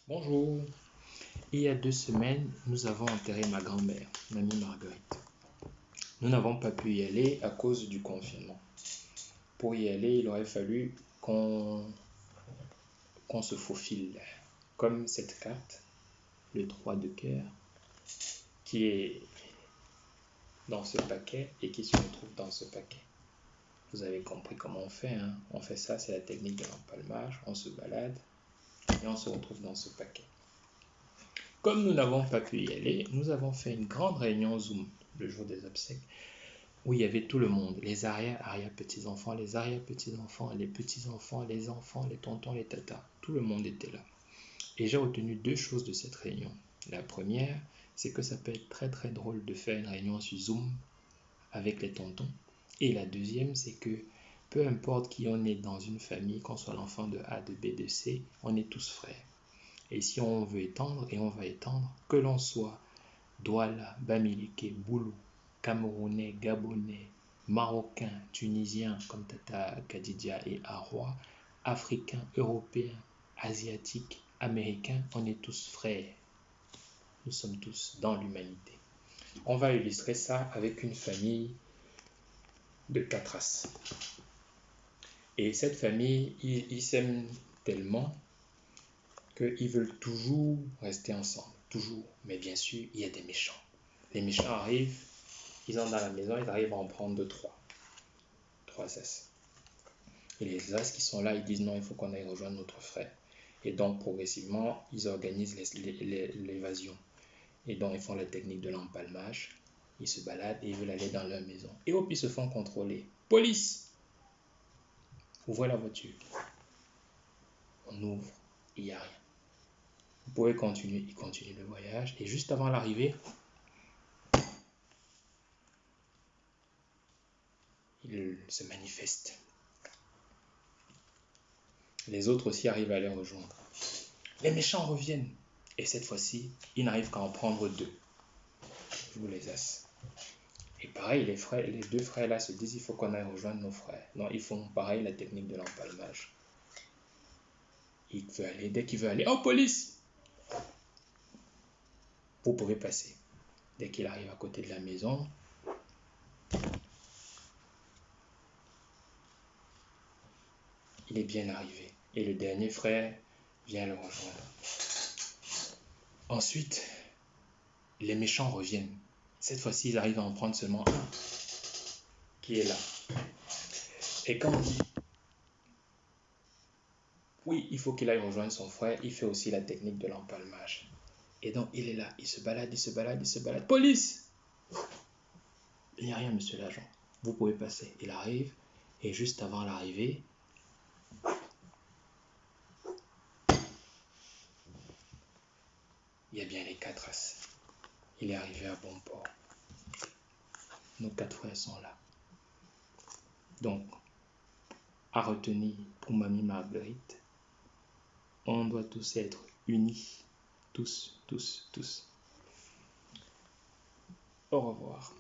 Bonjour. Il y a 2 semaines, nous avons enterré ma grand-mère, mamie Marguerite. Nous n'avons pas pu y aller à cause du confinement. Pour y aller, il aurait fallu qu'on se faufile. Comme cette carte, le 3 de cœur, qui est dans ce paquet et qui se retrouve dans ce paquet. Vous avez compris comment on fait, hein? On fait ça, c'est la technique de l'empalmage. On se balade et on se retrouve dans ce paquet. Comme nous n'avons pas pu y aller, nous avons fait une grande réunion Zoom le jour des obsèques où il y avait tout le monde, les arrière-petits-enfants, les arrière-petits-enfants, les petits-enfants, les enfants, les tontons, les tatas. Tout le monde était là. Et j'ai retenu 2 choses de cette réunion. La première, c'est que ça peut être très très drôle de faire une réunion sur Zoom avec les tontons. Et la deuxième, c'est que peu importe qui on est dans une famille, qu'on soit l'enfant de A, de B, de C, on est tous frères. Et si on veut étendre, et on va étendre, que l'on soit Douala, Bamileke, Boulou, Camerounais, Gabonais, Marocains, Tunisiens comme Tata Kadidia et Arwa, Africains, Européens, Asiatiques, Américains, on est tous frères. Nous sommes tous dans l'humanité. On va illustrer ça avec une famille de 4 races. Et cette famille, ils s'aiment tellement qu'ils veulent toujours rester ensemble. Toujours. Mais bien sûr, il y a des méchants. Les méchants arrivent, ils entrent dans la maison, ils arrivent à en prendre 3. 3 as. Et les as qui sont là, ils disent non, il faut qu'on aille rejoindre notre frère. Et donc, progressivement, ils organisent l'évasion. Et donc, ils font la technique de l'empalmage. Ils se baladent et ils veulent aller dans leur maison. Et hop, ils se font contrôler. Police! Ouvrez la voiture. On ouvre, il n'y a rien. Vous pouvez continuer, il continue le voyage. Et juste avant l'arrivée, il se manifeste. Les autres aussi arrivent à les rejoindre. Les méchants reviennent. Et cette fois-ci, ils n'arrivent qu'à en prendre 2. Je vous les as. Et pareil, les 2 frères là se disent il faut qu'on aille rejoindre nos frères. Non, ils font pareil la technique de l'empalmage. Il veut aller, dès qu'il veut aller, oh police! Vous pouvez passer. Dès qu'il arrive à côté de la maison, il est bien arrivé. Et le dernier frère vient le rejoindre. Ensuite, les méchants reviennent. Cette fois-ci, ils arrivent à en prendre seulement un qui est là. Et quand on dit oui, il faut qu'il aille rejoindre son frère, il fait aussi la technique de l'empalmage. Et donc, il est là, il se balade, il se balade, il se balade. Police! Il n'y a rien, monsieur l'agent. Vous pouvez passer. Il arrive, et juste avant l'arrivée, il y a bien les 4 as. Il est arrivé à bon port. Nos 4 frères sont là. Donc, à retenir pour mamie Marguerite, on doit tous être unis. Tous, tous, tous. Au revoir.